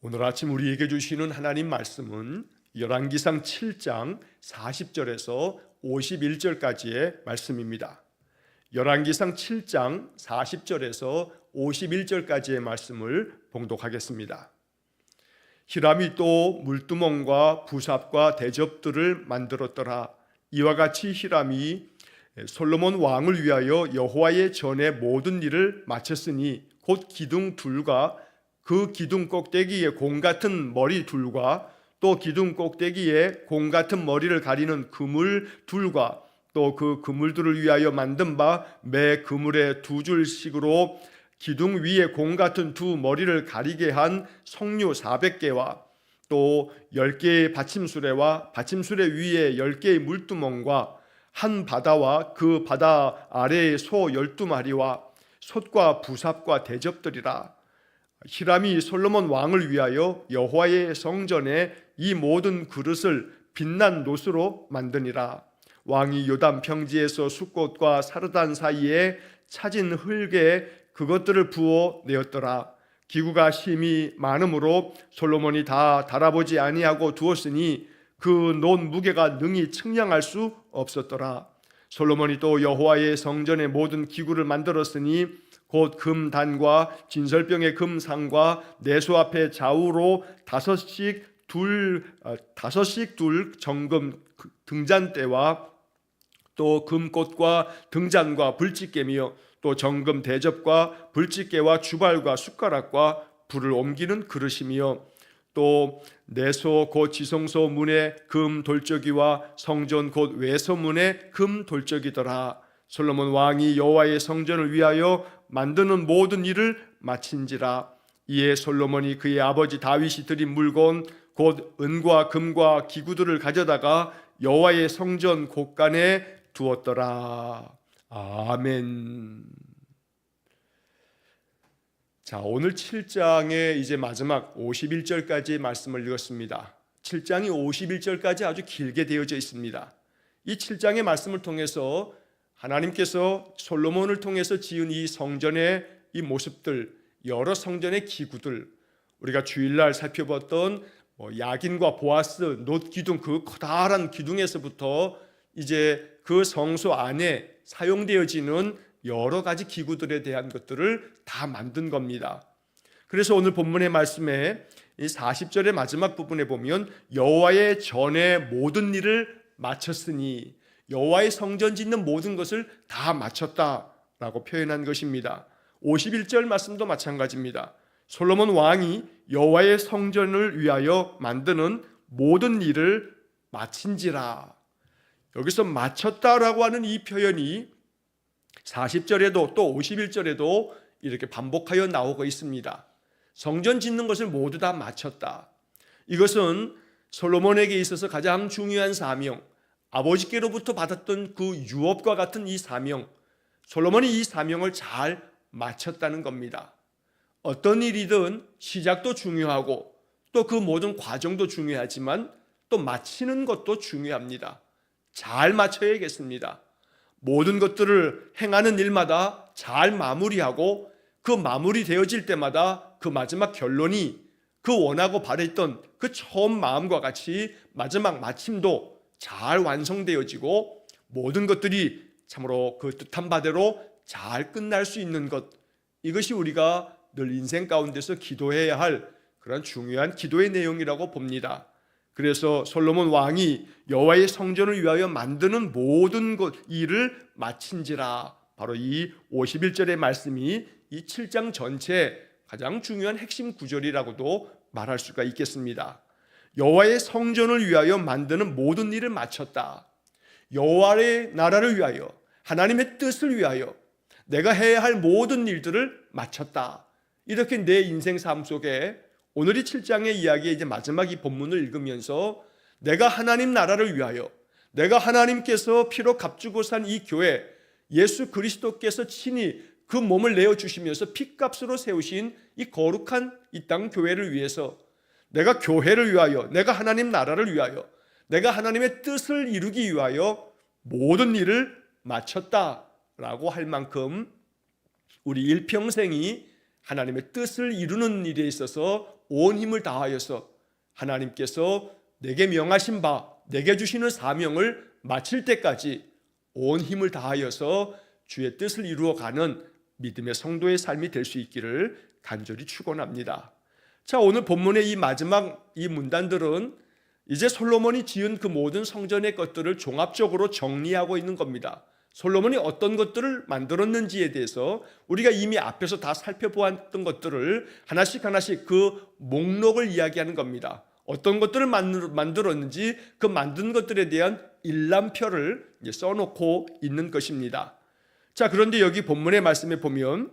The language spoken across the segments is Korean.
오늘 아침 우리에게 주시는 하나님 말씀은 열왕기상 7장 40절에서 51절까지의 말씀입니다. 열왕기상 7장 40절에서 51절까지의 말씀을 봉독하겠습니다. 히람이 또 물두멍과 부삽과 대접들을 만들었더라. 이와 같이 히람이 솔로몬 왕을 위하여 여호와의 전에 모든 일을 마쳤으니 곧 기둥 둘과 그 기둥 꼭대기에 공 같은 머리 둘과 또 기둥 꼭대기에 공 같은 머리를 가리는 그물 둘과 또 그 그물들을 위하여 만든 바 매 그물에 두 줄씩으로 기둥 위에 공 같은 두 머리를 가리게 한 석류 400개와 또 10개의 받침수레와 받침수레 위에 10개의 물두멍과 한 바다와 그 바다 아래의 소 12마리와 솥과 부삽과 대접들이라. 히람이 솔로몬 왕을 위하여 여호와의 성전에 이 모든 그릇을 빛난 놋으로 만드니라. 왕이 요단 평지에서 숫꽃과 사르단 사이에 차진 흙에 그것들을 부어 내었더라. 기구가 힘이 많으므로 솔로몬이 다 달아보지 아니하고 두었으니 그 놋 무게가 능히 측량할 수 없었더라. 솔로몬이 또 여호와의 성전의 모든 기구를 만들었으니 곧 금단과 진설병의 금상과 내수 앞에 좌우로 다섯씩 둘 정금 등잔대와 또 금꽃과 등잔과 불집게며 또 정금 대접과 불집게와 주발과 숟가락과 불을 옮기는 그릇이며 또 내소 곧 지성소 문의 금 돌적이와 성전 곧 외소문의 금 돌적이더라. 솔로몬 왕이 여호와의 성전을 위하여 만드는 모든 일을 마친지라. 이에 솔로몬이 그의 아버지 다윗이 드린 물건 곧 은과 금과 기구들을 가져다가 여호와의 성전 곳간에 두었더라. 아멘. 자, 오늘 7장의 이제 마지막 51절까지의 말씀을 읽었습니다. 7장이 51절까지 아주 길게 되어져 있습니다. 이 7장의 말씀을 통해서 하나님께서 솔로몬을 통해서 지은 이 성전의 이 모습들, 여러 성전의 기구들, 우리가 주일날 살펴봤던 야긴과 보아스, 놋기둥, 그 커다란 기둥에서부터 이제 그 성소 안에 사용되어지는 여러 가지 기구들에 대한 것들을 다 만든 겁니다. 그래서 오늘 본문의 말씀에 이 40절의 마지막 부분에 보면 여호와의 전에 모든 일을 마쳤으니, 여호와의 성전 짓는 모든 것을 다 마쳤다라고 표현한 것입니다. 51절 말씀도 마찬가지입니다. 솔로몬 왕이 여호와의 성전을 위하여 만드는 모든 일을 마친지라. 여기서 마쳤다라고 하는 이 표현이 40절에도 또 51절에도 이렇게 반복하여 나오고 있습니다. 성전 짓는 것을 모두 다 마쳤다. 이것은 솔로몬에게 있어서 가장 중요한 사명, 아버지께로부터 받았던 그 유업과 같은 이 사명, 솔로몬이 이 사명을 잘 마쳤다는 겁니다. 어떤 일이든 시작도 중요하고 또 그 모든 과정도 중요하지만 또 마치는 것도 중요합니다. 잘 마쳐야겠습니다. 모든 것들을 행하는 일마다 잘 마무리하고 그 마무리되어질 때마다 그 마지막 결론이 그 원하고 바랬던 그 처음 마음과 같이 마지막 마침도 잘 완성되어지고 모든 것들이 참으로 그 뜻한 바대로 잘 끝날 수 있는 것, 이것이 우리가 늘 인생 가운데서 기도해야 할 그런 중요한 기도의 내용이라고 봅니다. 그래서 솔로몬 왕이 여호와의 성전을 위하여 만드는 모든 것 일을 마친지라. 바로 이 51절의 말씀이 이 7장 전체 가장 중요한 핵심 구절이라고도 말할 수가 있겠습니다. 여호와의 성전을 위하여 만드는 모든 일을 마쳤다. 여호와의 나라를 위하여, 하나님의 뜻을 위하여 내가 해야 할 모든 일들을 마쳤다. 이렇게 내 인생 삶 속에 오늘 이 7장의 이야기의 이제 마지막 이 본문을 읽으면서 내가 하나님 나라를 위하여, 내가 하나님께서 피로 값주고 산 이 교회, 예수 그리스도께서 친히 그 몸을 내어주시면서 핏값으로 세우신 이 거룩한 이 땅 교회를 위해서, 내가 교회를 위하여, 내가 하나님 나라를 위하여, 내가 하나님의 뜻을 이루기 위하여 모든 일을 마쳤다라고 할 만큼 우리 일평생이 하나님의 뜻을 이루는 일에 있어서 온 힘을 다하여서 하나님께서 내게 명하신 바, 내게 주시는 사명을 마칠 때까지 온 힘을 다하여서 주의 뜻을 이루어가는 믿음의 성도의 삶이 될 수 있기를 간절히 축원합니다. 자, 오늘 본문의 이 마지막 이 문단들은 이제 솔로몬이 지은 그 모든 성전의 것들을 종합적으로 정리하고 있는 겁니다. 솔로몬이 어떤 것들을 만들었는지에 대해서 우리가 이미 앞에서 다 살펴보았던 것들을 하나씩 하나씩 그 목록을 이야기하는 겁니다. 어떤 것들을 만들었는지 그 만든 것들에 대한 일람표를 써놓고 있는 것입니다. 자, 그런데 여기 본문의 말씀에 보면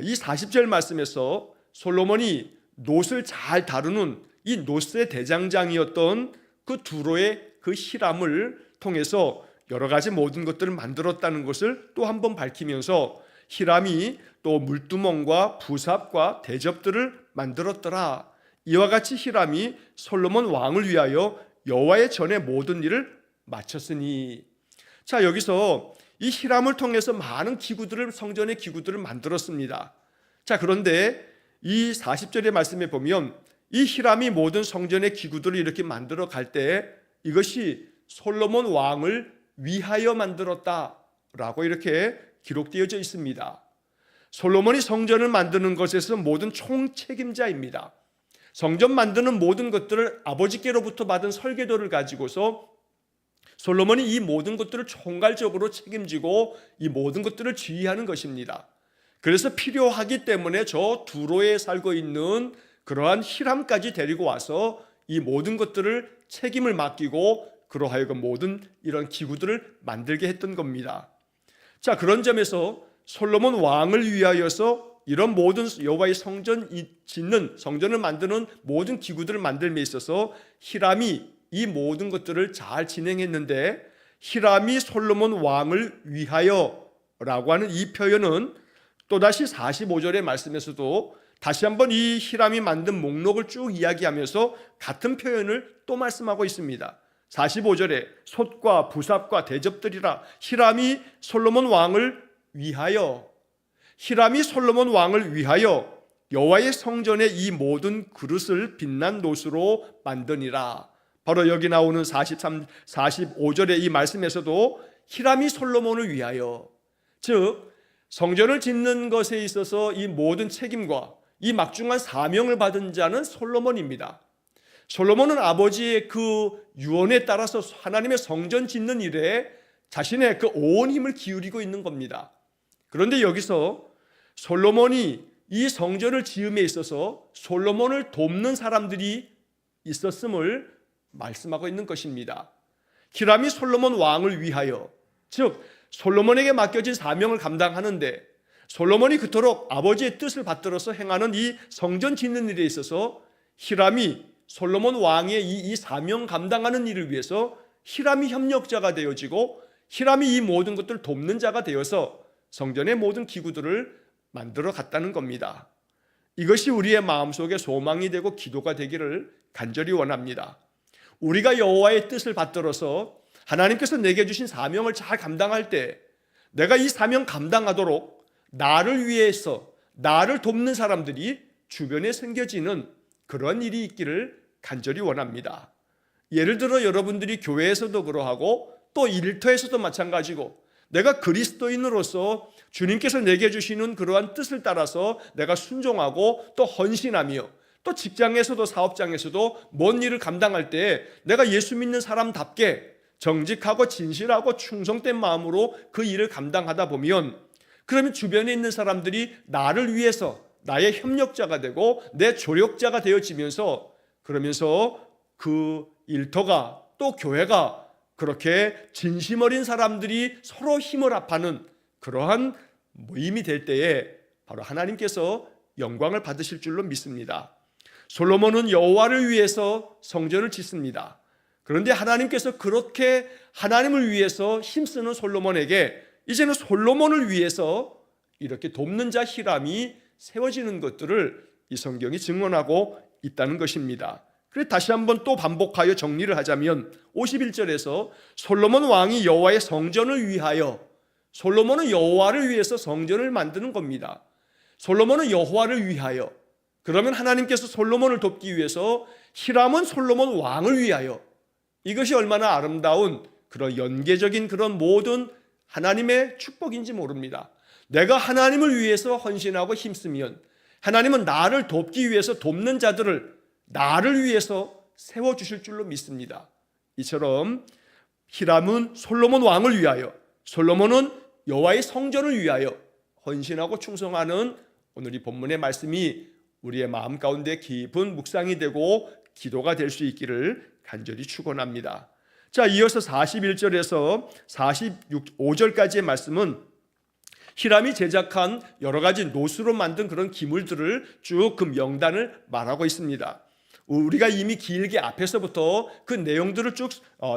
이 40절 말씀에서 솔로몬이 놋을 잘 다루는 이 놋의 대장장이었던 그 두로의 그 히람을 통해서 여러 가지 모든 것들을 만들었다는 것을 또 한 번 밝히면서 히람이 또 물두멍과 부삽과 대접들을 만들었더라. 이와 같이 히람이 솔로몬 왕을 위하여 여호와의 전에 모든 일을 마쳤으니. 자, 여기서 이 히람을 통해서 많은 기구들을, 성전의 기구들을 만들었습니다. 자, 그런데 이 40절의 말씀에 보면 이 히람이 모든 성전의 기구들을 이렇게 만들어 갈 때 이것이 솔로몬 왕을 위하여 만들었다라고 이렇게 기록되어져 있습니다. 솔로몬이 성전을 만드는 것에서 모든 총책임자입니다. 성전 만드는 모든 것들을 아버지께로부터 받은 설계도를 가지고서 솔로몬이 이 모든 것들을 총괄적으로 책임지고 이 모든 것들을 지휘하는 것입니다. 그래서 필요하기 때문에 저 두로에 살고 있는 그러한 히람까지 데리고 와서 이 모든 것들을 책임을 맡기고 그러하여금 모든 이런 기구들을 만들게 했던 겁니다. 자, 그런 점에서 솔로몬 왕을 위하여서 이런 모든 여호와의 성전 짓는, 성전을 만드는 모든 기구들을 만들며 있어서 히람이 이 모든 것들을 잘 진행했는데, 히람이 솔로몬 왕을 위하여라고 하는 이 표현은 또다시 45절의 말씀에서도 다시 한번 이 히람이 만든 목록을 쭉 이야기하면서 같은 표현을 또 말씀하고 있습니다. 45절에 솥과 부삽과 대접들이라. 히람이 솔로몬 왕을 위하여, 히람이 솔로몬 왕을 위하여 여호와의 성전의 이 모든 그릇을 빛난 놋으로 만드니라. 바로 여기 나오는 45절의 이 말씀에서도 히람이 솔로몬을 위하여, 즉 성전을 짓는 것에 있어서 이 모든 책임과 이 막중한 사명을 받은 자는 솔로몬입니다. 솔로몬은 아버지의 그 유언에 따라서 하나님의 성전 짓는 일에 자신의 그 온 힘을 기울이고 있는 겁니다. 그런데 여기서 솔로몬이 이 성전을 지음에 있어서 솔로몬을 돕는 사람들이 있었음을 말씀하고 있는 것입니다. 히람이 솔로몬 왕을 위하여, 즉 솔로몬에게 맡겨진 사명을 감당하는데 솔로몬이 그토록 아버지의 뜻을 받들어서 행하는 이 성전 짓는 일에 있어서 히람이 솔로몬 왕의 이 사명 감당하는 일을 위해서 히람이 협력자가 되어지고 히람이 이 모든 것들을 돕는 자가 되어서 성전의 모든 기구들을 만들어 갔다는 겁니다. 이것이 우리의 마음속에 소망이 되고 기도가 되기를 간절히 원합니다. 우리가 여호와의 뜻을 받들어서 하나님께서 내게 주신 사명을 잘 감당할 때 내가 이 사명 감당하도록 나를 위해서 나를 돕는 사람들이 주변에 생겨지는 그런 일이 있기를 간절히 원합니다. 예를 들어 여러분들이 교회에서도 그러하고 또 일터에서도 마찬가지고 내가 그리스도인으로서 주님께서 내게 주시는 그러한 뜻을 따라서 내가 순종하고 또 헌신하며 또 직장에서도 사업장에서도 뭔 일을 감당할 때 내가 예수 믿는 사람답게 정직하고 진실하고 충성된 마음으로 그 일을 감당하다 보면 그러면 주변에 있는 사람들이 나를 위해서 나의 협력자가 되고 내 조력자가 되어지면서 그러면서 그 일터가 또 교회가 그렇게 진심 어린 사람들이 서로 힘을 합하는 그러한 모임이 될 때에 바로 하나님께서 영광을 받으실 줄로 믿습니다. 솔로몬은 여호와를 위해서 성전을 짓습니다. 그런데 하나님께서 그렇게 하나님을 위해서 힘쓰는 솔로몬에게 이제는 솔로몬을 위해서 이렇게 돕는 자 히람이 세워지는 것들을 이 성경이 증언하고 있다는 것입니다. 그래서 다시 한번 또 반복하여 정리를 하자면 51절에서 솔로몬 왕이 여호와의 성전을 위하여, 솔로몬은 여호와를 위해서 성전을 만드는 겁니다. 솔로몬은 여호와를 위하여, 그러면 하나님께서 솔로몬을 돕기 위해서 히람은 솔로몬 왕을 위하여, 이것이 얼마나 아름다운 그런 연계적인 그런 모든 하나님의 축복인지 모릅니다. 내가 하나님을 위해서 헌신하고 힘쓰면 하나님은 나를 돕기 위해서 돕는 자들을 나를 위해서 세워주실 줄로 믿습니다. 이처럼 히람은 솔로몬 왕을 위하여, 솔로몬은 여호와의 성전을 위하여 헌신하고 충성하는 오늘 이 본문의 말씀이 우리의 마음 가운데 깊은 묵상이 되고 기도가 될 수 있기를 간절히 축원합니다. 자, 이어서 41절에서 45절까지의 말씀은 히람이 제작한 여러 가지 노수로 만든 그런 기물들을 쭉 그 명단을 말하고 있습니다. 우리가 이미 길게 앞에서부터 그 내용들을 쭉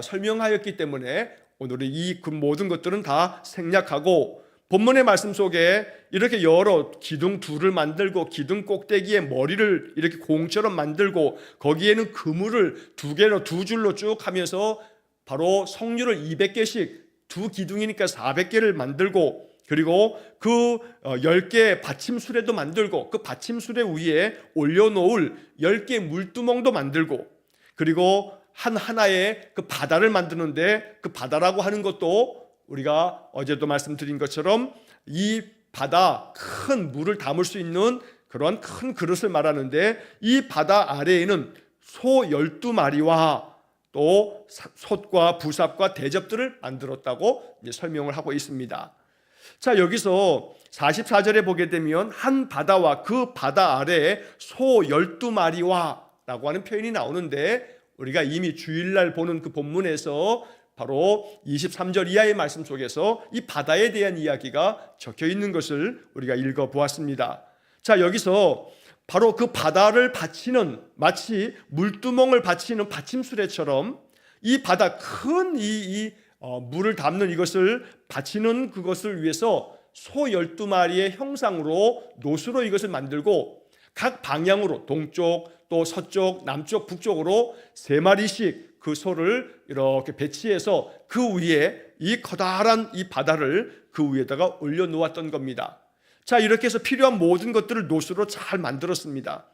설명하였기 때문에 오늘은 이 그 모든 것들은 다 생략하고 본문의 말씀 속에 이렇게 여러 기둥 둘을 만들고 기둥 꼭대기에 머리를 이렇게 공처럼 만들고 거기에는 그물을 두 개로 두 줄로 쭉 하면서 바로 석류를 200개씩 두 기둥이니까 400개를 만들고, 그리고 그 10개 받침수레도 만들고 그 받침수레 위에 올려놓을 10개 물두멍도 만들고, 그리고 하나의 그 바다를 만드는데 그 바다라고 하는 것도 우리가 어제도 말씀드린 것처럼 이 바다, 큰 물을 담을 수 있는 그런 큰 그릇을 말하는데, 이 바다 아래에는 소 12마리와 또 솥과 부삽과 대접들을 만들었다고 이제 설명을 하고 있습니다. 자, 여기서 44절에 보게 되면 한 바다와 그 바다 아래에 소 12마리와 라고 하는 표현이 나오는데, 우리가 이미 주일날 보는 그 본문에서 바로 23절 이하의 말씀 속에서 이 바다에 대한 이야기가 적혀 있는 것을 우리가 읽어보았습니다. 자, 여기서 바로 그 바다를 받치는, 마치 물두멍을 받치는 받침수레처럼 이 바다 큰 물을 담는 이것을 받치는 그것을 위해서 소 12마리의 형상으로 노수로 이것을 만들고 각 방향으로 동쪽 또 서쪽 남쪽 북쪽으로 3마리씩 그 소를 이렇게 배치해서 그 위에 이 커다란 이 바다를 그 위에다가 올려놓았던 겁니다. 자, 이렇게 해서 필요한 모든 것들을 노수로 잘 만들었습니다.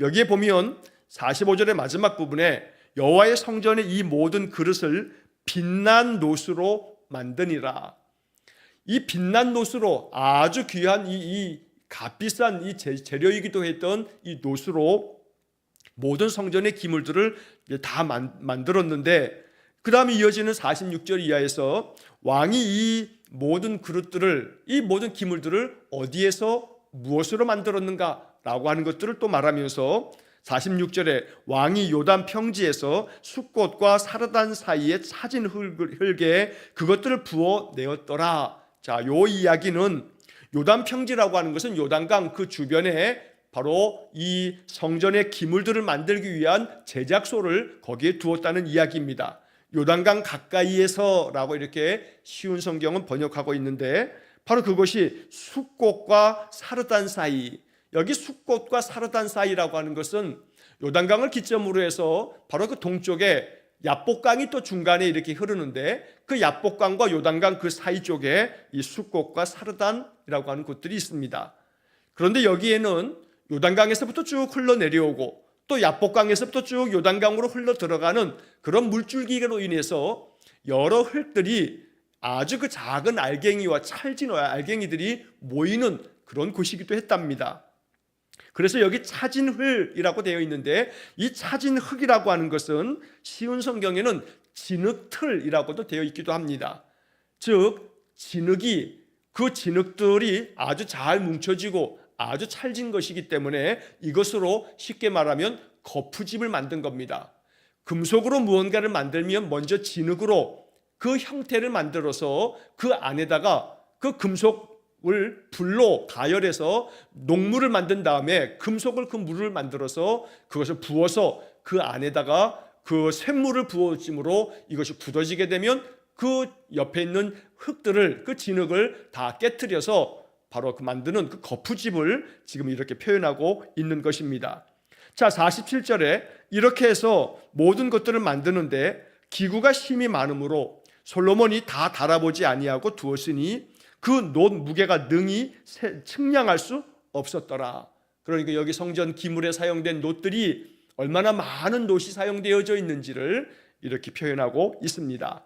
여기에 보면 45절의 마지막 부분에 여호와의 성전의 이 모든 그릇을 빛난 노수로 만드니라. 이 빛난 노수로 아주 귀한 이 값비싼 이 재료이기도 했던 이 노수로 모든 성전의 기물들을 다 만들었는데, 그 다음에 이어지는 46절 이하에서 왕이 이 모든 그릇들을, 이 모든 기물들을 어디에서 무엇으로 만들었는가 라고 하는 것들을 또 말하면서 46절에 왕이 요단 평지에서 숫꽃과 사르단 사이에 차진 흙에 그것들을 부어 내었더라. 자, 요 이야기는 요단 평지라고 하는 것은 요단강 그 주변에 바로 이 성전의 기물들을 만들기 위한 제작소를 거기에 두었다는 이야기입니다. 요단강 가까이에서라고 이렇게 쉬운 성경은 번역하고 있는데, 바로 그것이 숫꽃과 사르단 사이, 여기 숫꽃과 사르단 사이라고 하는 것은 요단강을 기점으로 해서 바로 그 동쪽에 야복강이 또 중간에 이렇게 흐르는데, 그 야복강과 요단강 그 사이 쪽에 이 숫꽃과 사르단이라고 하는 곳들이 있습니다. 그런데 여기에는 요단강에서부터 쭉 흘러내려오고 또 야복강에서부터 쭉 요단강으로 흘러 들어가는 그런 물줄기로 인해서 여러 흙들이 아주 그 작은 알갱이와 찰진 알갱이들이 모이는 그런 곳이기도 했답니다. 그래서 여기 차진 흙이라고 되어 있는데, 이 차진 흙이라고 하는 것은 쉬운 성경에는 진흙틀이라고도 되어 있기도 합니다. 즉 진흙이, 그 진흙들이 아주 잘 뭉쳐지고 아주 찰진 것이기 때문에 이것으로 쉽게 말하면 거푸집을 만든 겁니다. 금속으로 무언가를 만들면 먼저 진흙으로 그 형태를 만들어서 그 안에다가 그 금속을 불로 가열해서 녹물을 만든 다음에 금속을 그 물을 만들어서 그것을 부어서 그 안에다가 그 쇳물을 부어짐으로 이것이 굳어지게 되면 그 옆에 있는 흙들을, 그 진흙을 다 깨트려서 바로 그 만드는 그 거푸집을 지금 이렇게 표현하고 있는 것입니다. 자, 47절에 이렇게 해서 모든 것들을 만드는데 기구가 힘이 많으므로 솔로몬이 다 달아보지 아니하고 두었으니 그 놋 무게가 능히 측량할 수 없었더라. 그러니까 여기 성전 기물에 사용된 놋들이 얼마나 많은 놋이 사용되어져 있는지를 이렇게 표현하고 있습니다.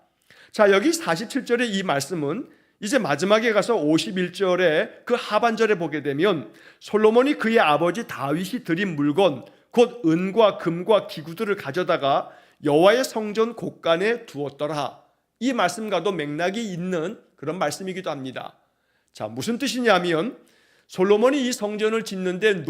자, 여기 47절의 이 말씀은 이제 마지막에 가서 51절의 그 하반절에 보게 되면 솔로몬이 그의 아버지 다윗이 드린 물건 곧 은과 금과 기구들을 가져다가 여호와의 성전 곳간에 두었더라. 이 말씀과도 맥락이 있는 그런 말씀이기도 합니다. 자, 무슨 뜻이냐면 솔로몬이 이 성전을 짓는데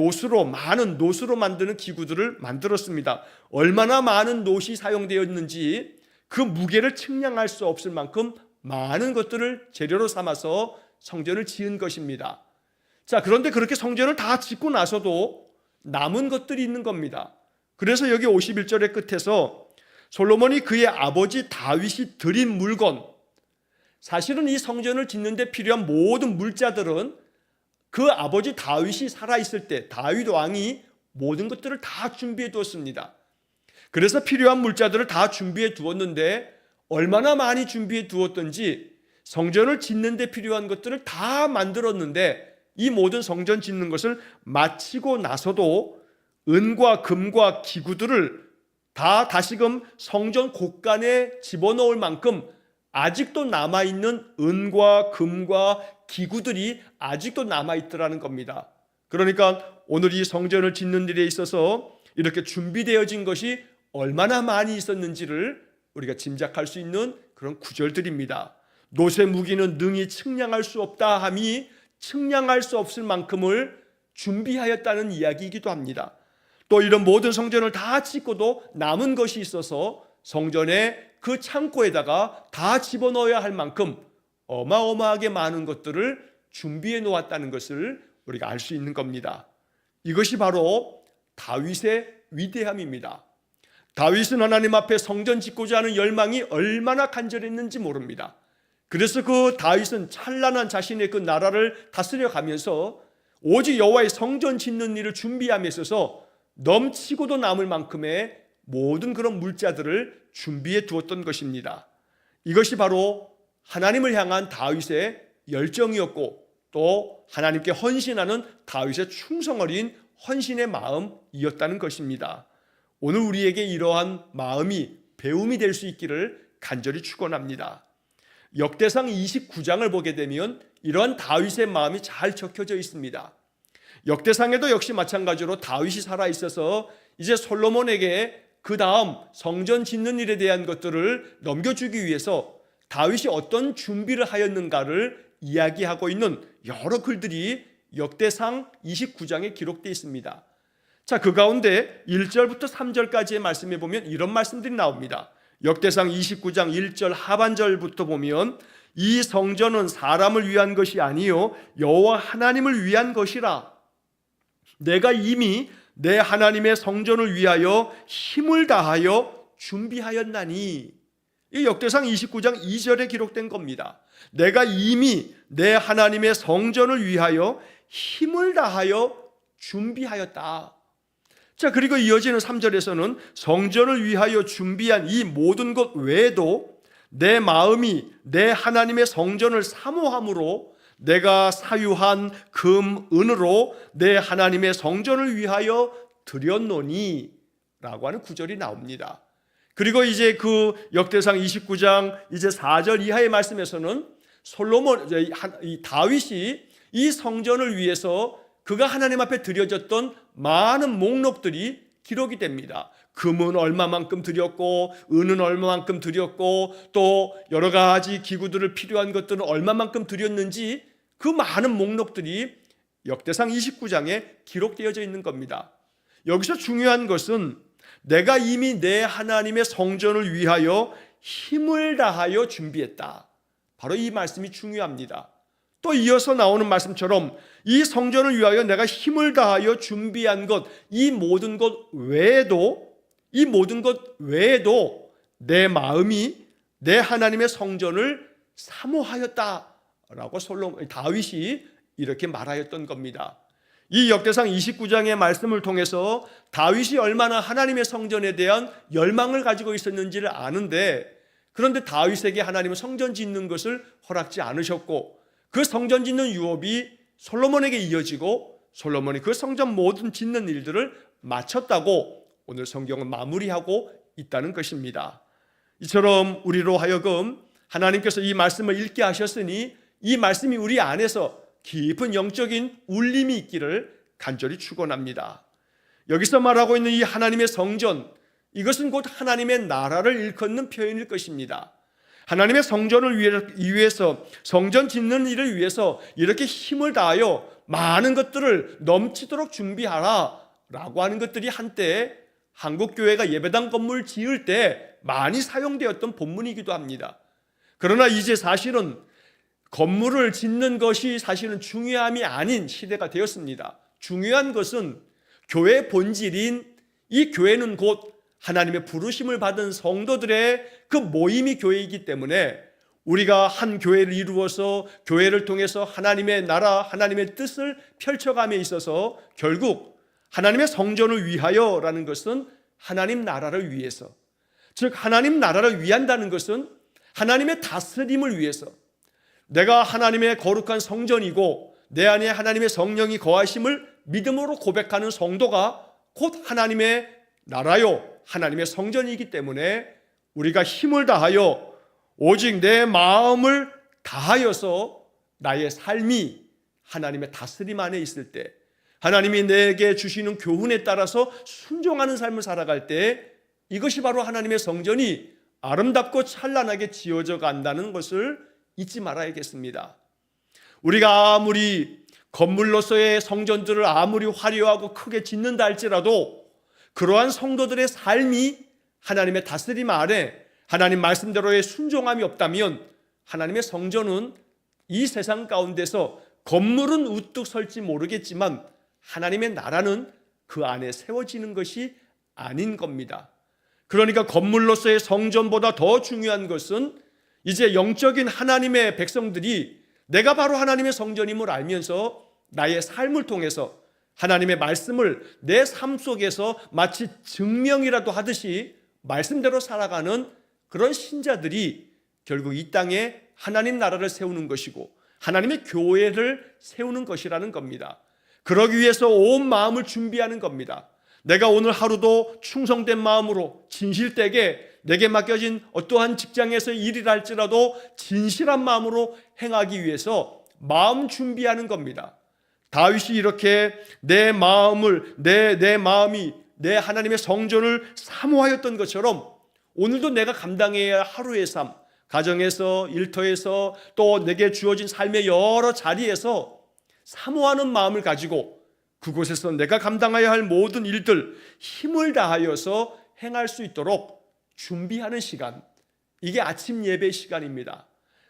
많은 놋으로 만드는 기구들을 만들었습니다. 얼마나 많은 놋이 사용되었는지 그 무게를 측량할 수 없을 만큼 많은 것들을 재료로 삼아서 성전을 지은 것입니다. 자, 그런데 그렇게 성전을 다 짓고 나서도 남은 것들이 있는 겁니다. 그래서 여기 51절의 끝에서 솔로몬이 그의 아버지 다윗이 드린 물건, 사실은 이 성전을 짓는데 필요한 모든 물자들은 그 아버지 다윗이 살아있을 때 다윗 왕이 모든 것들을 다 준비해 두었습니다. 그래서 필요한 물자들을 다 준비해 두었는데 얼마나 많이 준비해 두었던지 성전을 짓는 데 필요한 것들을 다 만들었는데 이 모든 성전 짓는 것을 마치고 나서도 은과 금과 기구들을 다 다시금 성전 곳간에 집어넣을 만큼 아직도 남아있는 은과 금과 기구들이 아직도 남아있더라는 겁니다. 그러니까 오늘 이 성전을 짓는 일에 있어서 이렇게 준비되어진 것이 얼마나 많이 있었는지를 우리가 짐작할 수 있는 그런 구절들입니다. 놋의 무기는 능히 측량할 수 없다 함이 측량할 수 없을 만큼을 준비하였다는 이야기이기도 합니다. 또 이런 모든 성전을 다 짓고도 남은 것이 있어서 성전의 그 창고에다가 다 집어넣어야 할 만큼 어마어마하게 많은 것들을 준비해 놓았다는 것을 우리가 알 수 있는 겁니다. 이것이 바로 다윗의 위대함입니다. 다윗은 하나님 앞에 성전 짓고자 하는 열망이 얼마나 간절했는지 모릅니다. 그래서 그 다윗은 찬란한 자신의 그 나라를 다스려 가면서 오직 여호와의 성전 짓는 일을 준비함에 있어서 넘치고도 남을 만큼의 모든 그런 물자들을 준비해 두었던 것입니다. 이것이 바로 하나님을 향한 다윗의 열정이었고 또 하나님께 헌신하는 다윗의 충성 어린 헌신의 마음이었다는 것입니다. 오늘 우리에게 이러한 마음이 배움이 될 수 있기를 간절히 축원합니다. 역대상 29장을 보게 되면 이러한 다윗의 마음이 잘 적혀져 있습니다. 역대상에도 역시 마찬가지로 다윗이 살아있어서 이제 솔로몬에게 그 다음 성전 짓는 일에 대한 것들을 넘겨주기 위해서 다윗이 어떤 준비를 하였는가를 이야기하고 있는 여러 글들이 역대상 29장에 기록되어 있습니다. 자, 그 가운데 1절부터 3절까지의 말씀에 보면 이런 말씀들이 나옵니다. 역대상 29장 1절 하반절부터 보면 이 성전은 사람을 위한 것이 아니요 여호와 하나님을 위한 것이라. 내가 이미 내 하나님의 성전을 위하여 힘을 다하여 준비하였나니. 이 역대상 29장 2절에 기록된 겁니다. 내가 이미 내 하나님의 성전을 위하여 힘을 다하여 준비하였다. 자, 그리고 이어지는 3절에서는 성전을 위하여 준비한 이 모든 것 외에도 내 마음이 내 하나님의 성전을 사모함으로 내가 사유한 금, 은으로 내 하나님의 성전을 위하여 드렸노니 라고 하는 구절이 나옵니다. 그리고 이제 그 역대상 29장 이제 4절 이하의 말씀에서는 이 다윗이 이 성전을 위해서 그가 하나님 앞에 드려졌던 많은 목록들이 기록이 됩니다. 금은 얼마만큼 드렸고 은은 얼마만큼 드렸고 또 여러 가지 기구들을 필요한 것들은 얼마만큼 드렸는지 그 많은 목록들이 역대상 29장에 기록되어져 있는 겁니다. 여기서 중요한 것은 내가 이미 내 하나님의 성전을 위하여 힘을 다하여 준비했다. 바로 이 말씀이 중요합니다. 또 이어서 나오는 말씀처럼 이 성전을 위하여 내가 힘을 다하여 준비한 것, 이 모든 것 외에도 내 마음이 내 하나님의 성전을 사모하였다라고 다윗이 이렇게 말하였던 겁니다. 이 역대상 29장의 말씀을 통해서 다윗이 얼마나 하나님의 성전에 대한 열망을 가지고 있었는지를 아는데, 그런데 다윗에게 하나님은 성전 짓는 것을 허락지 않으셨고 그 성전 짓는 유업이 솔로몬에게 이어지고 솔로몬이 그 성전 모든 짓는 일들을 마쳤다고 오늘 성경은 마무리하고 있다는 것입니다. 이처럼 우리로 하여금 하나님께서 이 말씀을 읽게 하셨으니 이 말씀이 우리 안에서 깊은 영적인 울림이 있기를 간절히 축원합니다. 여기서 말하고 있는 이 하나님의 성전, 이것은 곧 하나님의 나라를 일컫는 표현일 것입니다. 하나님의 성전을 위해서, 성전 짓는 일을 위해서 이렇게 힘을 다하여 많은 것들을 넘치도록 준비하라 라고 하는 것들이 한때 한국교회가 예배당 건물 지을 때 많이 사용되었던 본문이기도 합니다. 그러나 이제 사실은 건물을 짓는 것이 사실은 중요함이 아닌 시대가 되었습니다. 중요한 것은 교회의 본질인 이 교회는 곧 하나님의 부르심을 받은 성도들의 그 모임이 교회이기 때문에 우리가 한 교회를 이루어서 교회를 통해서 하나님의 나라, 하나님의 뜻을 펼쳐감에 있어서 결국 하나님의 성전을 위하여라는 것은 하나님 나라를 위해서, 즉 하나님 나라를 위한다는 것은 하나님의 다스림을 위해서, 내가 하나님의 거룩한 성전이고 내 안에 하나님의 성령이 거하심을 믿음으로 고백하는 성도가 곧 하나님의 나라요 하나님의 성전이기 때문에 우리가 힘을 다하여 오직 내 마음을 다하여서 나의 삶이 하나님의 다스림 안에 있을 때, 하나님이 내게 주시는 교훈에 따라서 순종하는 삶을 살아갈 때 이것이 바로 하나님의 성전이 아름답고 찬란하게 지어져 간다는 것을 잊지 말아야겠습니다. 우리가 아무리 건물로서의 성전들을 아무리 화려하고 크게 짓는다 할지라도 그러한 성도들의 삶이 하나님의 다스림 아래 하나님 말씀대로의 순종함이 없다면 하나님의 성전은 이 세상 가운데서 건물은 우뚝 설지 모르겠지만 하나님의 나라는 그 안에 세워지는 것이 아닌 겁니다. 그러니까 건물로서의 성전보다 더 중요한 것은 이제 영적인 하나님의 백성들이 내가 바로 하나님의 성전임을 알면서 나의 삶을 통해서 하나님의 말씀을 내 삶 속에서 마치 증명이라도 하듯이 말씀대로 살아가는 그런 신자들이 결국 이 땅에 하나님 나라를 세우는 것이고 하나님의 교회를 세우는 것이라는 겁니다. 그러기 위해서 온 마음을 준비하는 겁니다. 내가 오늘 하루도 충성된 마음으로 진실되게 내게 맡겨진 어떠한 직장에서 일이라 할지라도 진실한 마음으로 행하기 위해서 마음 준비하는 겁니다. 다윗이 이렇게 내 마음이 내 하나님의 성전을 사모하였던 것처럼 오늘도 내가 감당해야 할 하루의 삶, 가정에서, 일터에서 또 내게 주어진 삶의 여러 자리에서 사모하는 마음을 가지고 그곳에서 내가 감당해야 할 모든 일들 힘을 다하여서 행할 수 있도록 준비하는 시간, 이게 아침 예배 시간입니다.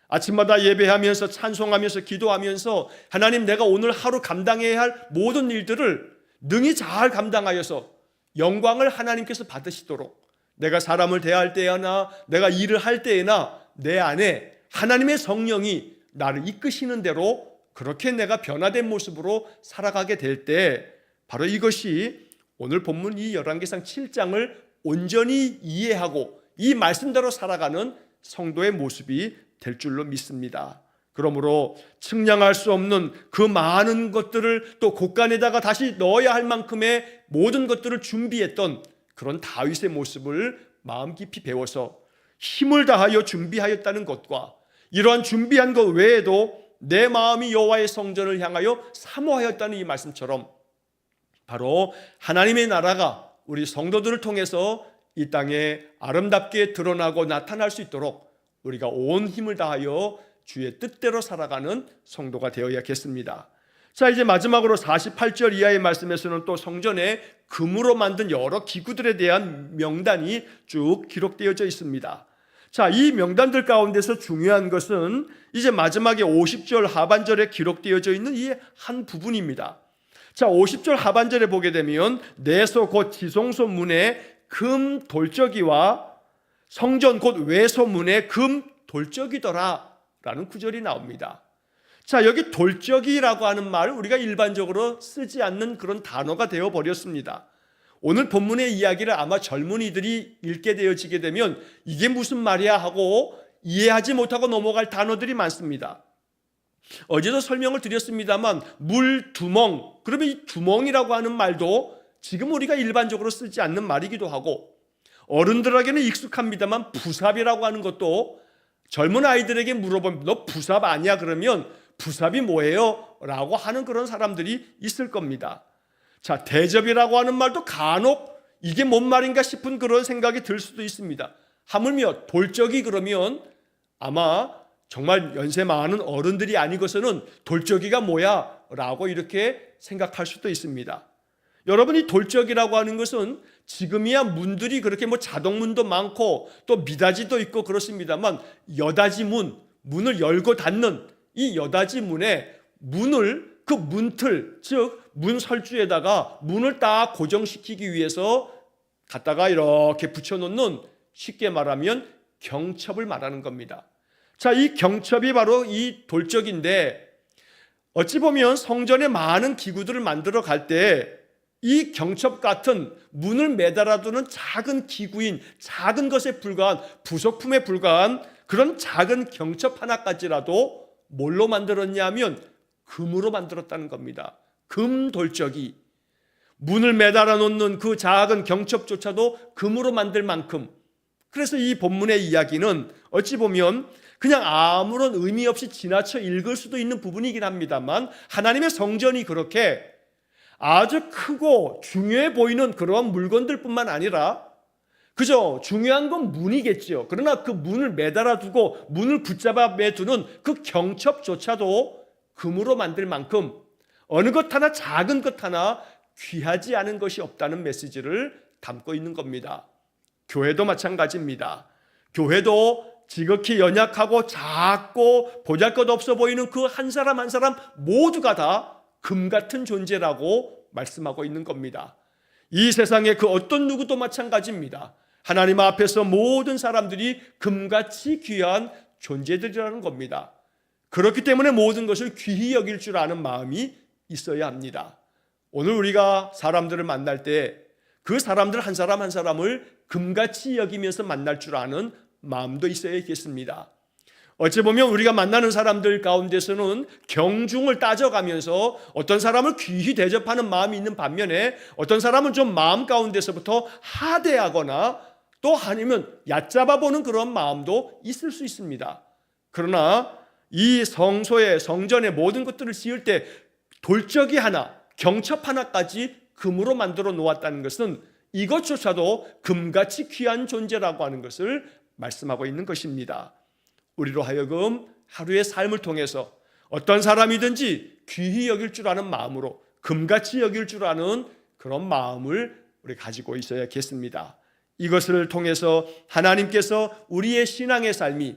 아침마다 예배하면서 찬송하면서 기도하면서 하나님, 내가 오늘 하루 감당해야 할 모든 일들을 능히 잘 감당하여서 영광을 하나님께서 받으시도록 내가 사람을 대할 때나 내가 일을 할 때나 내 안에 하나님의 성령이 나를 이끄시는 대로 그렇게 내가 변화된 모습으로 살아가게 될 때 바로 이것이 오늘 본문 이 열왕기상 7장을 온전히 이해하고 이 말씀대로 살아가는 성도의 모습이 될 줄로 믿습니다. 그러므로 측량할 수 없는 그 많은 것들을 또 곳간에다가 다시 넣어야 할 만큼의 모든 것들을 준비했던 그런 다윗의 모습을 마음 깊이 배워서 힘을 다하여 준비하였다는 것과 이러한 준비한 것 외에도 내 마음이 여호와의 성전을 향하여 사모하였다는 이 말씀처럼 바로 하나님의 나라가 우리 성도들을 통해서 이 땅에 아름답게 드러나고 나타날 수 있도록 우리가 온 힘을 다하여 주의 뜻대로 살아가는 성도가 되어야겠습니다. 자, 이제 마지막으로 48절 이하의 말씀에서는 또 성전에 금으로 만든 여러 기구들에 대한 명단이 쭉 기록되어져 있습니다. 자, 이 명단들 가운데서 중요한 것은 이제 마지막에 50절 하반절에 기록되어져 있는 이 한 부분입니다. 자, 50절 하반절에 보게 되면 내소 곧 지성소 문에 금 돌적이와 성전 곧 외소 문에 금 돌적이더라 라는 구절이 나옵니다. 자, 여기 돌적이라고 하는 말을 우리가 일반적으로 쓰지 않는 그런 단어가 되어버렸습니다. 오늘 본문의 이야기를 아마 젊은이들이 읽게 되어지게 되면 이게 무슨 말이야 하고 이해하지 못하고 넘어갈 단어들이 많습니다. 어제도 설명을 드렸습니다만 물두멍, 그러면 이 두멍이라고 하는 말도 지금 우리가 일반적으로 쓰지 않는 말이기도 하고, 어른들에게는 익숙합니다만 부삽이라고 하는 것도 젊은 아이들에게 물어보면 너 부삽 아니야? 그러면 부삽이 뭐예요? 라고 하는 그런 사람들이 있을 겁니다. 자, 대접이라고 하는 말도 간혹 이게 뭔 말인가 싶은 그런 생각이 들 수도 있습니다. 하물며 돌적이 그러면 아마 정말 연세 많은 어른들이 아니고서는 돌적이가 뭐야? 라고 이렇게 생각할 수도 있습니다. 여러분이 돌적이라고 하는 것은 지금이야 문들이 그렇게 뭐 자동문도 많고 또 미닫이도 있고 그렇습니다만 여닫이 문을 열고 닫는 이 여닫이 문에 문을 그 문틀, 즉 문 설주에다가 문을 딱 고정시키기 위해서 갖다가 이렇게 붙여놓는, 쉽게 말하면 경첩을 말하는 겁니다. 자, 이 경첩이 바로 이 돌적인데, 어찌 보면 성전에 많은 기구들을 만들어 갈 때 이 경첩 같은 문을 매달아두는 작은 기구인, 작은 것에 불과한, 부속품에 불과한 그런 작은 경첩 하나까지라도 뭘로 만들었냐 하면 금으로 만들었다는 겁니다. 금 돌적이. 문을 매달아 놓는 그 작은 경첩조차도 금으로 만들 만큼. 그래서 이 본문의 이야기는 어찌 보면 그냥 아무런 의미 없이 지나쳐 읽을 수도 있는 부분이긴 합니다만, 하나님의 성전이 그렇게 아주 크고 중요해 보이는 그런 물건들뿐만 아니라, 그죠? 중요한 건 문이겠죠. 그러나 그 문을 매달아 두고 문을 붙잡아 매두는 그 경첩조차도 금으로 만들 만큼 어느 것 하나, 작은 것 하나 귀하지 않은 것이 없다는 메시지를 담고 있는 겁니다. 교회도 마찬가지입니다. 교회도 지극히 연약하고 작고 보잘것없어 보이는 그 한 사람 한 사람 모두가 다 금 같은 존재라고 말씀하고 있는 겁니다. 이 세상의 그 어떤 누구도 마찬가지입니다. 하나님 앞에서 모든 사람들이 금같이 귀한 존재들이라는 겁니다. 그렇기 때문에 모든 것을 귀히 여길 줄 아는 마음이 있어야 합니다. 오늘 우리가 사람들을 만날 때 그 사람들 한 사람 한 사람을 금같이 여기면서 만날 줄 아는 마음도 있어야겠습니다. 어찌 보면 우리가 만나는 사람들 가운데서는 경중을 따져가면서 어떤 사람을 귀히 대접하는 마음이 있는 반면에 어떤 사람은 좀 마음 가운데서부터 하대하거나 또 아니면 얕잡아 보는 그런 마음도 있을 수 있습니다. 그러나 이 성소의 성전의 모든 것들을 지을 때 돌적이 하나, 경첩 하나까지 금으로 만들어 놓았다는 것은 이것조차도 금같이 귀한 존재라고 하는 것을 말씀하고 있는 것입니다. 우리로 하여금 하루의 삶을 통해서 어떤 사람이든지 귀히 여길 줄 아는 마음으로, 금같이 여길 줄 아는 그런 마음을 우리 가지고 있어야겠습니다. 이것을 통해서 하나님께서 우리의 신앙의 삶이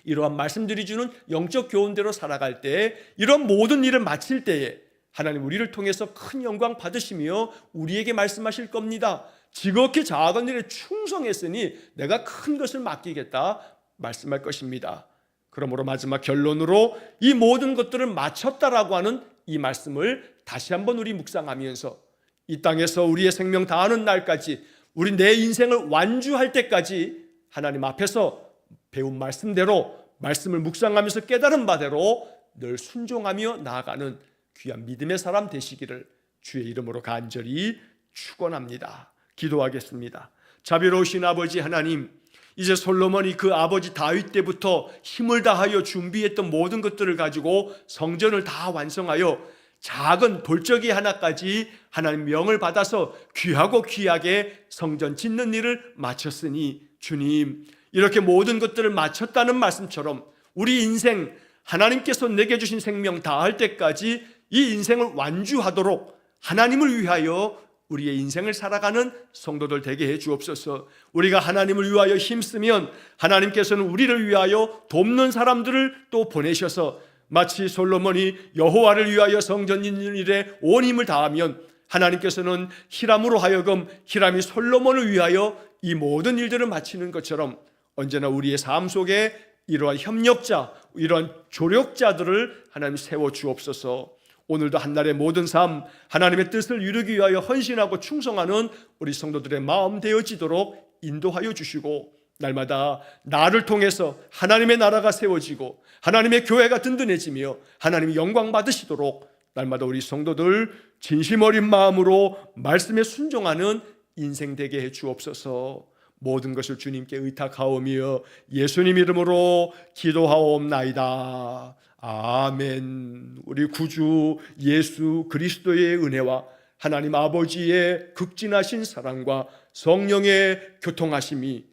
이러한 말씀들이 주는 영적 교훈대로 살아갈 때, 이런 모든 일을 마칠 때에 하나님 우리를 통해서 큰 영광 받으시며 우리에게 말씀하실 겁니다. 지극히 작은 일에 충성했으니 내가 큰 것을 맡기겠다 말씀할 것입니다. 그러므로 마지막 결론으로 이 모든 것들을 마쳤다라고 하는 이 말씀을 다시 한번 우리 묵상하면서 이 땅에서 우리의 생명 다하는 날까지, 우리 내 인생을 완주할 때까지 하나님 앞에서 배운 말씀대로, 말씀을 묵상하면서 깨달은 바대로 늘 순종하며 나아가는 귀한 믿음의 사람 되시기를 주의 이름으로 간절히 축원합니다. 기도하겠습니다. 자비로우신 아버지 하나님, 이제 솔로몬이 그 아버지 다윗 때부터 힘을 다하여 준비했던 모든 것들을 가지고 성전을 다 완성하여 작은 돌적이 하나까지 하나님 명을 받아서 귀하고 귀하게 성전 짓는 일을 마쳤으니, 주님, 이렇게 모든 것들을 마쳤다는 말씀처럼 우리 인생, 하나님께서 내게 주신 생명 다할 때까지 이 인생을 완주하도록 하나님을 위하여 우리의 인생을 살아가는 성도들 되게 해 주옵소서. 우리가 하나님을 위하여 힘쓰면 하나님께서는 우리를 위하여 돕는 사람들을 또 보내셔서 마치 솔로몬이 여호와를 위하여 성전 짓는 일에 온 힘을 다하면 하나님께서는 히람으로 하여금 히람이 솔로몬을 위하여 이 모든 일들을 마치는 것처럼 언제나 우리의 삶 속에 이러한 협력자, 이러한 조력자들을 하나님 세워 주옵소서. 오늘도 한날의 모든 삶, 하나님의 뜻을 이루기 위하여 헌신하고 충성하는 우리 성도들의 마음 되어지도록 인도하여 주시고, 날마다 나를 통해서 하나님의 나라가 세워지고 하나님의 교회가 든든해지며 하나님이 영광 받으시도록 날마다 우리 성도들 진심 어린 마음으로 말씀에 순종하는 인생 되게 해 주옵소서. 모든 것을 주님께 의탁하오며 예수님 이름으로 기도하옵나이다. 아멘. 우리 구주 예수 그리스도의 은혜와 하나님 아버지의 극진하신 사랑과 성령의 교통하심이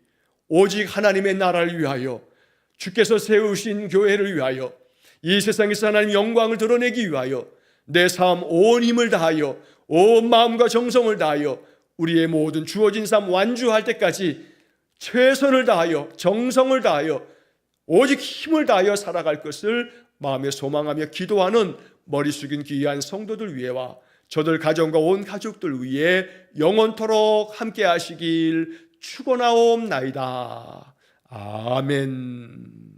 오직 하나님의 나라를 위하여 주께서 세우신 교회를 위하여 이 세상에서 하나님 영광을 드러내기 위하여 내 삶 온 힘을 다하여 온 마음과 정성을 다하여 우리의 모든 주어진 삶 완주할 때까지 최선을 다하여 정성을 다하여 오직 힘을 다하여 살아갈 것을 마음에 소망하며 기도하는 머리 숙인 귀한 성도들 위해와 저들 가정과 온 가족들 위해 영원토록 함께 하시길 축원하옵나이다. 아멘.